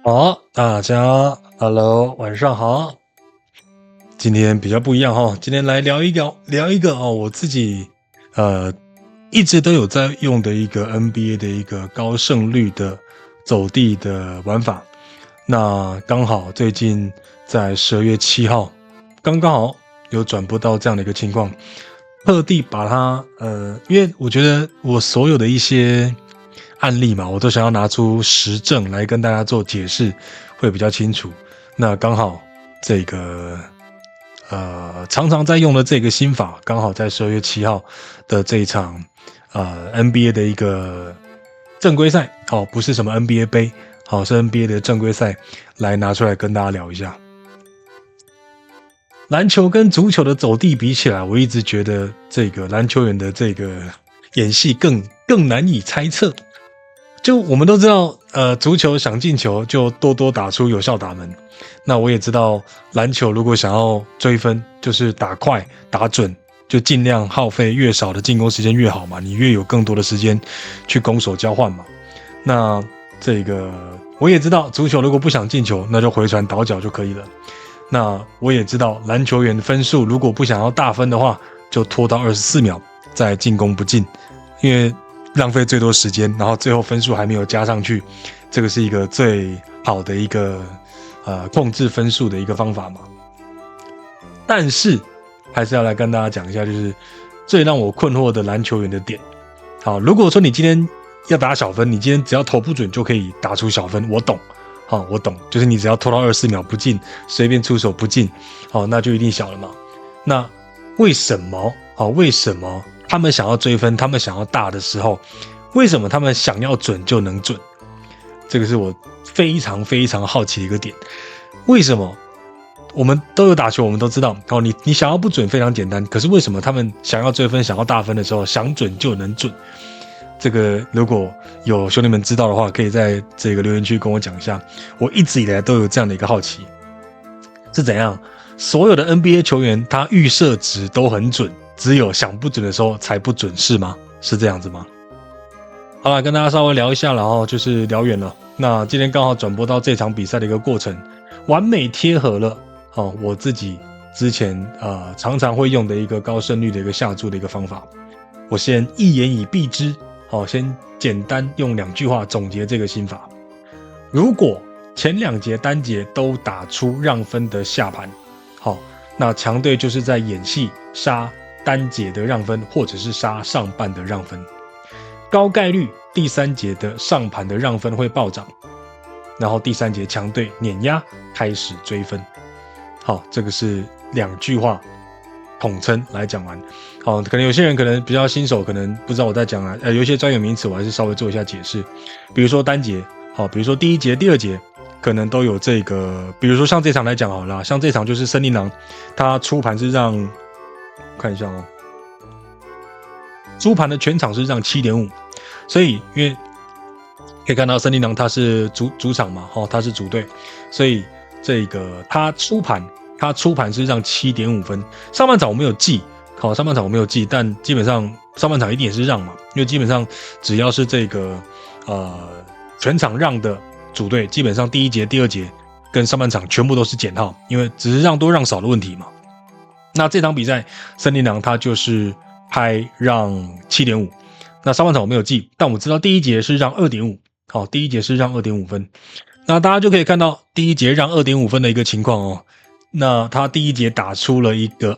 好，大家 Hello，晚上好。今天比较不一样哈，今天来聊一个我自己呃一直都有在用的一个 NBA 的一个高胜率的走地的玩法。那刚好最近在12月7号，刚刚好有转播到这样的一个情况，特地把它因为我觉得我所有的一些案例嘛，我都想要拿出实证来跟大家做解释，会比较清楚。那刚好这个常常在用的这个心法，刚好在12月7号的这一场NBA 的一个正规赛，不是什么 NBA 杯，是 NBA 的正规赛，来拿出来跟大家聊一下。篮球跟足球的走地比起来，我一直觉得这个篮球员的这个演戏更难以猜测。就我们都知道，足球想进球就多多打出有效打门。那我也知道，篮球如果想要追分，就是打快打准，就尽量耗费越少的进攻时间越好嘛，你越有更多的时间去攻守交换嘛。那这个我也知道，足球如果不想进球，那就回传倒脚就可以了。那我也知道，篮球员分数如果不想要大分的话，就拖到24秒再进攻不进，因为浪费最多时间，然后最后分数还没有加上去，这个是一个最好的一个控制分数的一个方法嘛。但是还是要来跟大家讲一下，就是最让我困惑的篮球员的点。好，如果说你今天要打小分，你今天只要投不准就可以打出小分，我懂。好，我懂，就是你只要拖到24秒不进，随便出手不进，好，那就一定小了嘛。那为什么？为什么他们想要追分，他们想要大的时候，为什么他们想要准就能准？这个是我非常非常好奇的一个点。为什么？我们都有打球，我们都知道，你想要不准非常简单，可是为什么他们想要追分、想要大分的时候，想准就能准？这个如果有兄弟们知道的话，可以在这个留言区跟我讲一下。我一直以来都有这样的一个好奇，是怎样？所有的 NBA 球员他预设值都很准，只有想不准的时候才不准，是吗？是这样子吗？好了，跟大家稍微聊一下了哦，就是聊远了。那今天刚好转播到这场比赛的一个过程，完美贴合了我自己之前常常会用的一个高胜率的一个下注的一个方法。我先一言以蔽之，先简单用2句话总结这个心法。如果前2节单节都打出让分的下盘，那强队就是在演戏杀单节的让分，或者是杀上半的让分。高概率第3节的上盘的让分会暴涨，然后第3节强队碾压开始追分。好，这个是2句话统称来讲完。好，可能有些人可能比较新手，可能不知道我在讲有一些专有名词我还是稍微做一下解释。比如说单节，比如说第1节、第2节可能都有这个，比如说像这场来讲好了，像这场就是森林狼，他出盘是让，看一下出盘的全场是让7.5，所以因为可以看到森林狼他是主场嘛，他是主队，所以这个他出盘是让7.5分。上半场我没有记，上半场我没有记，但基本上上半场一定也是让嘛，因为基本上只要是这个全场让的主队，基本上第1节、第2节跟上半场全部都是减号，因为只是让多让少的问题嘛。那这场比赛森林狼他就是拍让7.5，那上半场我没有记，但我知道第1节是让2.5，第1节是让2.5分。那大家就可以看到第1节让2.5分的一个情况哦。那他第1节打出了一个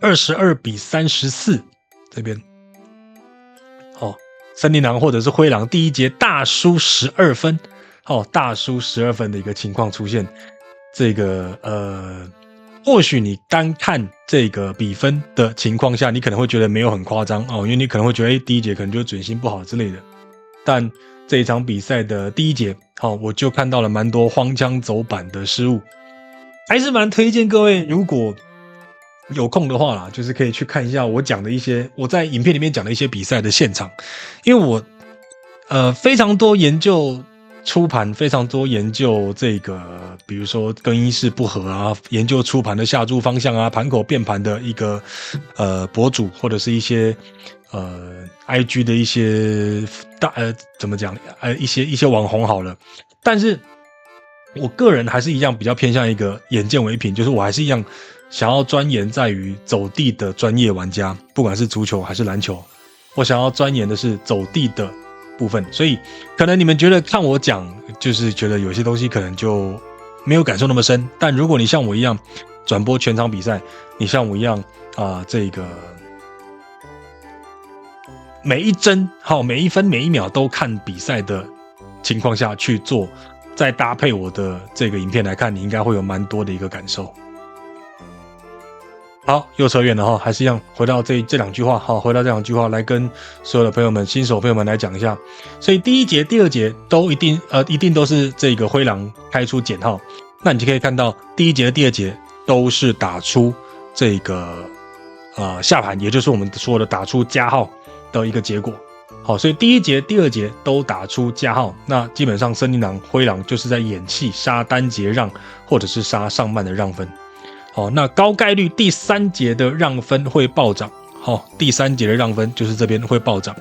22-34，这边森林狼或者是灰狼第1节大输12分，大输12分的一个情况出现。这个或许你单看这个比分的情况下，你可能会觉得没有很夸张因为你可能会觉得第1节可能就准心不好之类的。但这一场比赛的第1节，我就看到了蛮多荒腔走板的失误，还是蛮推荐各位如果有空的话啦，就是可以去看一下我讲的一些我在影片里面讲的一些比赛的现场，因为我非常多研究出盘，非常多研究这个，比如说更衣室不合啊，研究出盘的下注方向啊，盘口变盘的一个博主或者是一些IG 的一些怎么讲一些网红好了，但是我个人还是一样比较偏向一个眼见为凭，就是我还是一样想要钻研在于走地的专业玩家，不管是足球还是篮球，我想要钻研的是走地的部分。所以可能你们觉得看我讲，就是觉得有些东西可能就没有感受那么深，但如果你像我一样转播全场比赛，你像我一样这个每一帧每一分每一秒都看比赛的情况下去做，再搭配我的这个影片来看，你应该会有蛮多的一个感受。好，又扯远了哈，还是一样回到这两句话，回到这两句话来跟所有的朋友们、新手朋友们来讲一下。所以第一节、第二节都一定都是这个灰狼开出减号，那你就可以看到第一节、第二节都是打出这个下盘，也就是我们说的打出加号的一个结果。好，所以第一节、第二节都打出加号，那基本上森林狼、灰狼就是在演戏杀单节让，或者是杀上半的让分。好，那高概率第三节的让分会暴涨。好，第三节的让分就是这边会暴涨。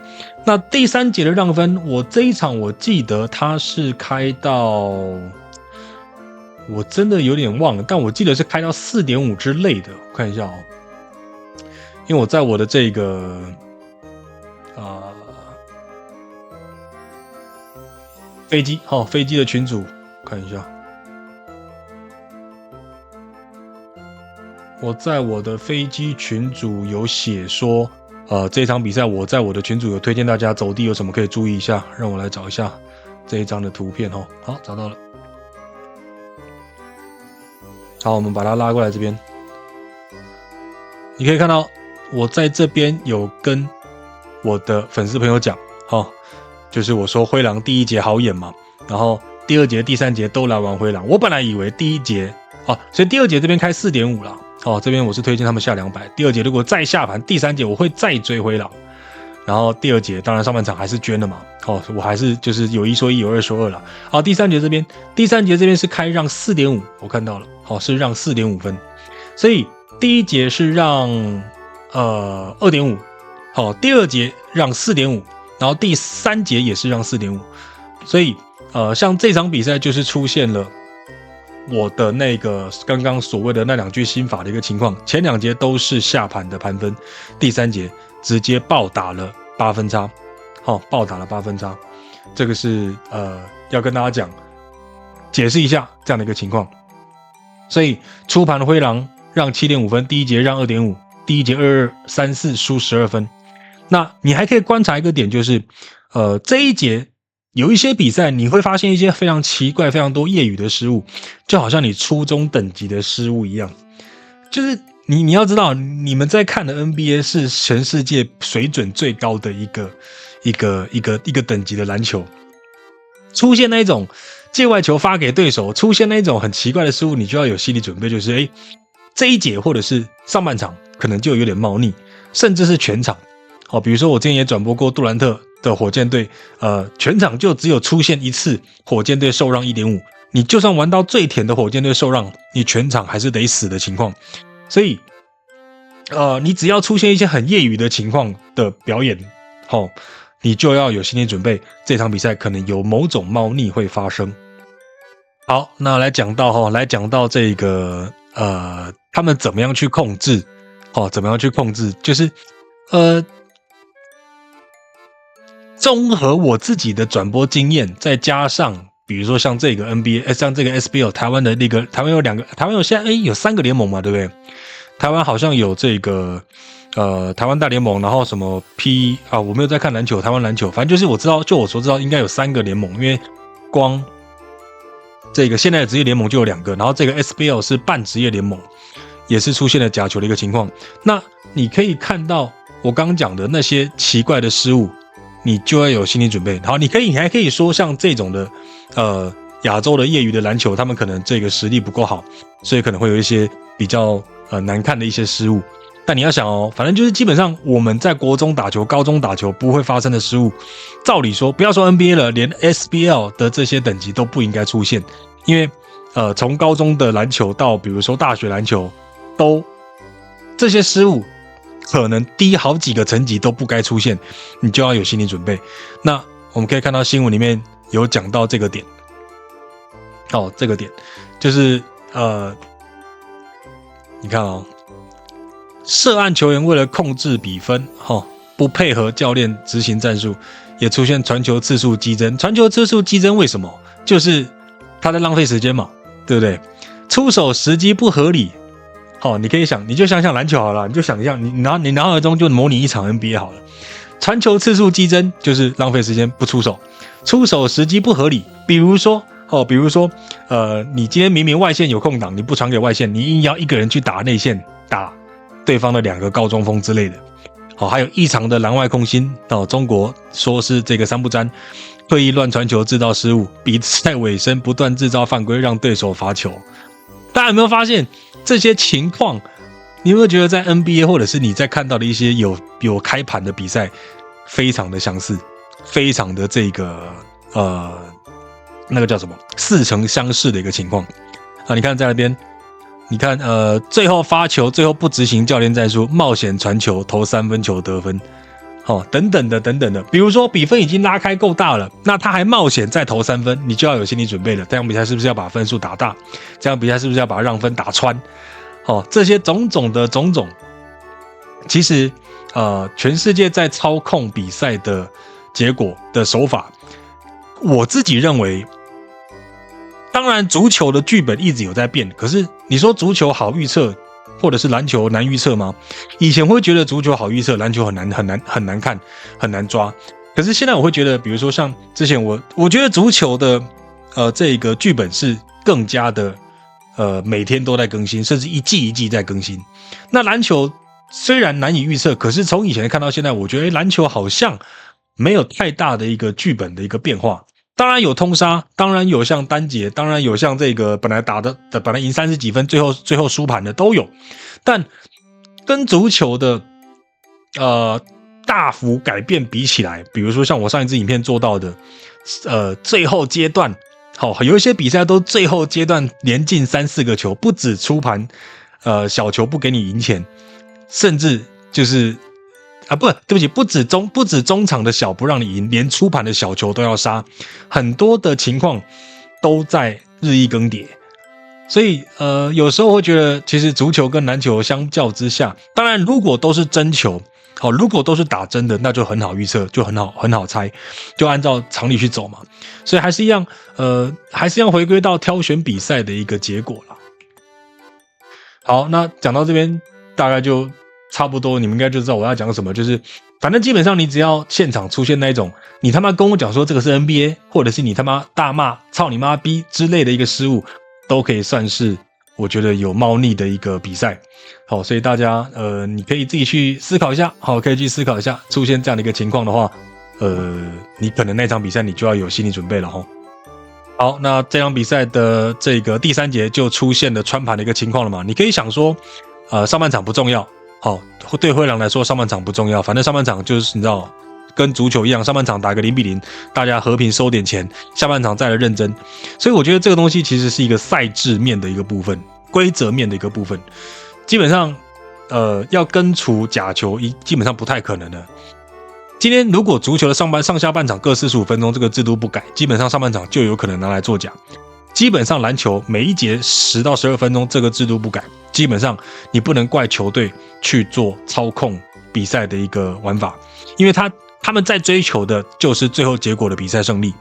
那第三节的让分，我这一场我记得它是开到，我真的有点忘了，但我记得是开到 4.5 之类的。我看一下因为我在我的这个飞机的群组看一下。我在我的飞机群组有写说，这场比赛我在我的群组有推荐大家走地有什么可以注意一下，让我来找一下这一张的图片好，找到了。好，我们把它拉过来这边，你可以看到我在这边有跟我的粉丝朋友讲，就是我说灰狼第一节好演嘛，然后第二节、第三节都来玩灰狼。我本来以为第一节所以第二节这边开 4.5 啦。这边我是推荐他们下200。第二节如果再下盘，第三节我会再追灰狼。然后第二节当然上半场还是捐了嘛。我还是就是有一说一，有二说二啦。好，第三节这边是开让 4.5， 我看到了。是让 4.5 分。所以第一节是让2.5。第二节让 4.5， 然后第三节也是让 4.5。所以像这场比赛就是出现了我的那个刚刚所谓的那2句心法的一个情况，前2节都是下盘的盘分，第三节直接暴打了8分差，暴打了8分差，这个是要跟大家讲解释一下这样的一个情况。所以出盘的灰狼让 7.5 分，第一节让 2.5， 第一节22、34输12分。那你还可以观察一个点，就是这一节有一些比赛你会发现一些非常奇怪、非常多业余的失误，就好像你初中等级的失误一样。就是你要知道，你们在看的 NBA 是全世界水准最高的一个等级的篮球，出现那一种界外球发给对手，出现那一种很奇怪的失误，你就要有心理准备，就是这一节或者是上半场可能就有点猫腻，甚至是全场。比如说我之前也转播过杜兰特的火箭队，全场就只有出现一次火箭队受让 1.5， 你就算玩到最甜的火箭队受让，你全场还是得死的情况。所以你只要出现一些很业余的情况的表演，你就要有心理准备，这场比赛可能有某种猫腻会发生。好，那来讲到这个他们怎么样去控制，就是综合我自己的转播经验，再加上比如说像这个 NBA， 像这个 SBL， 台湾的那个台湾有现在有3个联盟嘛，对不对？台湾好像有这个台湾大联盟，然后什么 我没有在看篮球，台湾篮球，反正就是我所知道应该有3个联盟，因为光这个现在的职业联盟就有2个，然后这个 SBL 是半职业联盟，也是出现了假球的一个情况。那你可以看到我刚刚讲的那些奇怪的失误，你就要有心理准备。好，你还可以说像这种的亚洲的业余的篮球，他们可能这个实力不够好，所以可能会有一些比较难看的一些失误。但你要想反正就是基本上我们在国中打球、高中打球不会发生的失误，照理说不要说 NBA 了，连 SBL 的这些等级都不应该出现。因为从高中的篮球到比如说大学篮球，都这些失误可能低好几个层级都不该出现，你就要有心理准备。那我们可以看到新闻里面有讲到这个点。哦，这个点就是你看哦，涉案球员为了控制比分，不配合教练执行战术，也出现传球次数激增。传球次数激增为什么？就是他在浪费时间嘛，对不对？出手时机不合理。你可以想，你就想想篮球好了，你就想象你脑海中就模拟一场 NBA 好了。传球次数激增就是浪费时间不出手，出手时机不合理。比如说，你今天明明外线有空档，你不传给外线，你硬要一个人去打内线，打对方的2个高中锋之类的。还有异常的篮外空心，中国说是这个三不沾，刻意乱传球制造失误，比赛尾声不断制造犯规，让对手罚球。大家有没有发现这些情况？你有没有觉得在 NBA 或者是你在看到的一些有开盘的比赛，非常的相似，非常的这个那个叫什么似曾相识的一个情况啊？你看在那边，你看最后发球，最后不执行教练战术，冒险传球投3分球得分，等等的。比如说比分已经拉开够大了，那他还冒险再投3分，你就要有心理准备了。这场比赛是不是要把分数打大？这场比赛是不是要把让分打穿？这些种种，其实全世界在操控比赛的结果的手法，我自己认为，当然足球的剧本一直有在变，可是你说足球好预测，或者是篮球难预测吗？以前会觉得足球好预测，篮球很难看，很难抓。可是现在我会觉得，比如说像之前我觉得足球的这个剧本是更加的每天都在更新，甚至一季一季在更新。那篮球虽然难以预测，可是从以前看到现在，我觉得篮球好像没有太大的一个剧本的一个变化。当然有通杀，当然有像单节，当然有像这个本来赢30几分，最后输盘的都有。但跟足球的大幅改变比起来，比如说像我上一支影片做到的最后阶段，有一些比赛都最后阶段连进3-4个球，不止出盘小球不给你赢钱，甚至就是不止中场的小不让你赢，连出盘的小球都要杀，很多的情况都在日益更迭。所以有时候会觉得，其实足球跟篮球相较之下，当然如果都是真球，如果都是打真的，那就很好预测，就很好猜，就按照常理去走嘛。所以还是一样回归到挑选比赛的一个结果啦。好，那讲到这边大概就差不多，你们应该就知道我要讲什么，就是反正基本上你只要现场出现那种你他妈跟我讲说这个是 NBA， 或者是你他妈大骂操你妈逼之类的一个失误，都可以算是我觉得有猫腻的一个比赛。好，所以大家你可以自己去思考一下，可以去思考一下，出现这样的一个情况的话，你可能那场比赛你就要有心理准备了齁。好，那这场比赛的这个第3节就出现了穿盘的一个情况了嘛？你可以想说，上半场不重要，对灰狼来说上半场不重要，反正上半场就是你知道，跟足球一样，上半场打个0-0，大家和平收点钱，下半场再来认真。所以我觉得这个东西其实是一个赛制面的一个部分，规则面的一个部分。基本上，要根除假球，基本上不太可能的。今天如果足球的上下半场各45分钟这个制度不改，基本上上半场就有可能拿来作假。基本上篮球每一节10到12分钟这个制度不改，基本上你不能怪球队去做操控比赛的一个玩法，因为他们在追求的就是最后结果的比赛胜利。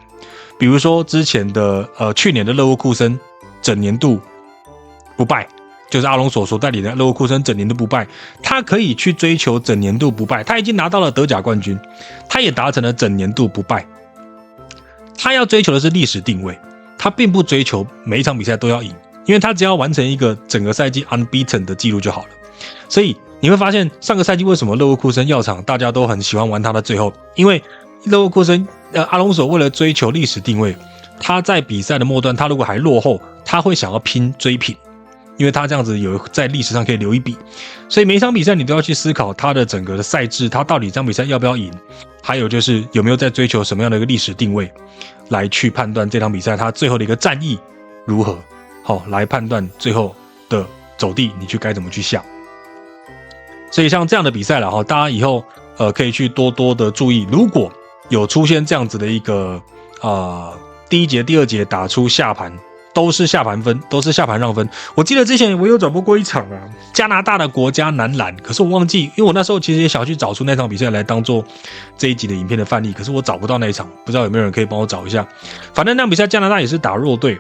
比如说之前的去年的勒沃库森整年度不败，就是阿隆索所带领的勒沃库森整年度不败，他可以去追求整年度不败，他已经拿到了德甲冠军，他也达成了整年度不败。他要追求的是历史定位，他并不追求每一场比赛都要赢，因为他只要完成一个整个赛季 unbeaten 的记录就好了。所以你会发现上个赛季为什么勒沃库森药厂大家都很喜欢玩他的最后，因为勒沃库森阿隆索为了追求历史定位，他在比赛的末段他如果还落后，他会想要拼追平，因为他这样子有在历史上可以留一笔。所以每一场比赛你都要去思考他的整个的赛制，他到底这场比赛要不要赢，还有就是有没有在追求什么样的一个历史定位，来去判断这场比赛他最后的一个战役如何，来判断最后的走地你去该怎么去下。所以像这样的比赛啦，大家以后可以去多多的注意，如果有出现这样子的一个第一节第二节打出下盘都是下盘分，都是下盘让分。我记得之前我有转播过一场啊，加拿大的国家男篮，可是我忘记，因为我那时候其实也想要去找出那场比赛来当做这一集的影片的范例，可是我找不到那一场，不知道有没有人可以帮我找一下。反正那场比赛加拿大也是打弱队，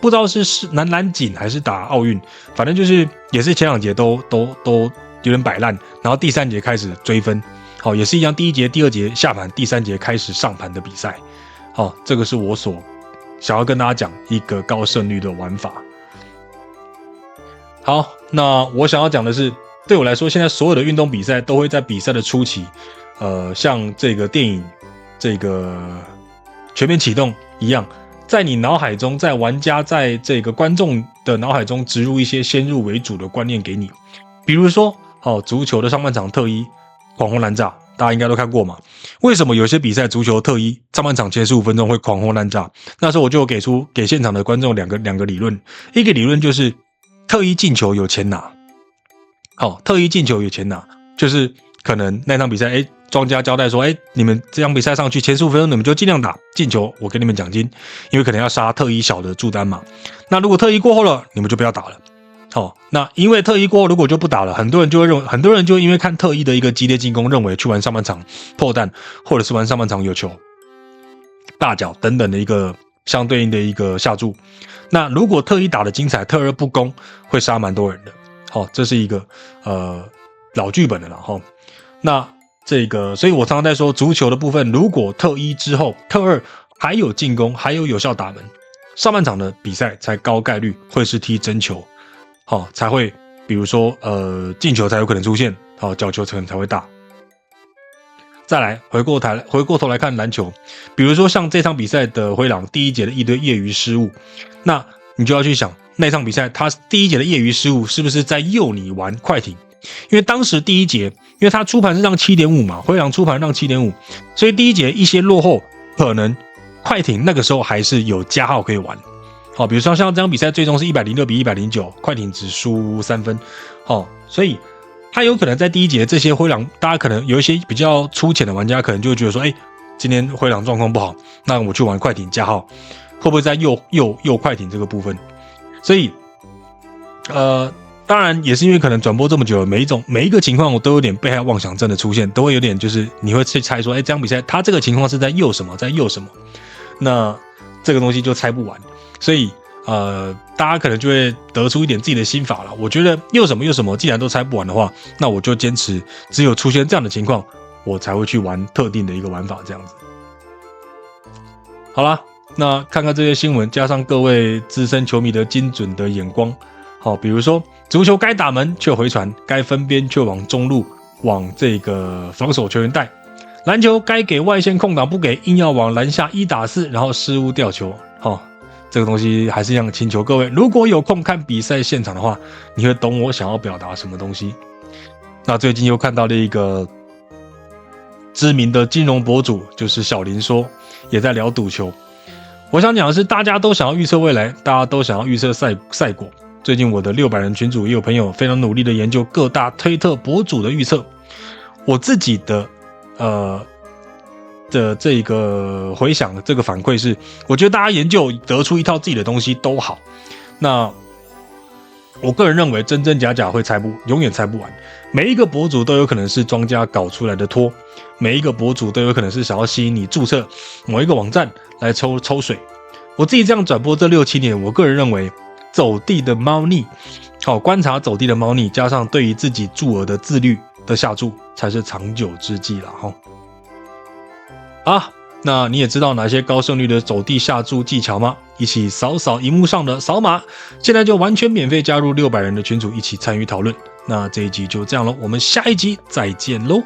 不知道是男篮锦还是打奥运，反正就是也是前2节都有点摆烂，然后第3节开始追分，好，也是一样，第1节、第2节下盘，第3节开始上盘的比赛，好，这个是我所想要跟大家讲一个高胜率的玩法。好，那我想要讲的是，对我来说，现在所有的运动比赛都会在比赛的初期，像这个电影这个全面启动一样，在你脑海中，在玩家在这个观众的脑海中植入一些先入为主的观念给你，比如说，足球的上半场特一狂轰滥炸。大家应该都看过嘛？为什么有些比赛足球特一上半场前15分钟会狂轰滥炸？那时候我就给现场的观众两个理论，一个理论就是特一进球有钱拿，特一进球有钱拿，就是可能那场比赛，庄家交代说，你们这场比赛上去前15分钟你们就尽量打进球，我给你们奖金，因为可能要杀特一小的注单嘛。那如果特一过后了，你们就不要打了。那因为特一过后如果就不打了，很多人就会因为看特一的一个激烈进攻，认为去玩上半场破蛋，或者是玩上半场有球、大脚等等的一个相对应的一个下注。那如果特一打的精彩，特二不攻，会杀蛮多人的。这是一个老剧本的了哈。那这个，所以我常常在说足球的部分，如果特一之后，特二还有进攻，还有有效打门，上半场的比赛才高概率会是踢真球。才会，比如说进球才有可能出现，角球可能才会大。再来回过头来看篮球，比如说像这场比赛的灰狼第1节的一堆业余失误，那你就要去想那场比赛他第1节的业余失误是不是在诱你玩快艇？因为当时第1节，因为他出盘是让 7.5 嘛，灰狼出盘让 7.5， 所以第1节一些落后，可能快艇那个时候还是有加号可以玩。比如说像这场比赛最终是106比109，快艇只输3分，所以他有可能在第1节这些灰狼，大家可能有一些比较粗浅的玩家可能就会觉得说，今天灰狼状况不好，那我去玩快艇加号，会不会在诱快艇这个部分？所以当然也是因为可能转播这么久了，每一个情况我都有点被害妄想症的出现，都会有点就是你会去猜说，这场比赛他这个情况是在诱什么，那这个东西就猜不完。所以大家可能就会得出一点自己的心法了。我觉得诱什么，既然都猜不完的话，那我就坚持只有出现这样的情况，我才会去玩特定的一个玩法，这样子。好啦，那看看这些新闻，加上各位资深球迷的精准的眼光，比如说足球该打门却回传，该分边却往中路，往这个防守球员带；篮球该给外线空档不给，硬要往篮下1打4，然后失误掉球。这个东西还是一样请求各位，如果有空看比赛现场的话，你会懂我想要表达什么东西。那最近又看到了一个知名的金融博主，就是小林说，也在聊赌球。我想讲的是，大家都想要预测未来，大家都想要预测赛果。最近我的600人群组也有朋友非常努力的研究各大推特博主的预测。我自己的这个回想，这个反馈是，我觉得大家研究得出一套自己的东西都好。那我个人认为真真假假永远猜不完。每一个博主都有可能是庄家搞出来的托，每一个博主都有可能是想要吸引你注册某一个网站来抽水。我自己这样转播这6、7年，我个人认为走地的猫腻，观察走地的猫腻，加上对于自己注额的自律的下注，才是长久之计啦。那你也知道哪些高胜率的走地下注技巧吗？一起扫荧幕上的扫码，现在就完全免费加入600人的群组，一起参与讨论。那这一集就这样咯，我们下一集再见咯。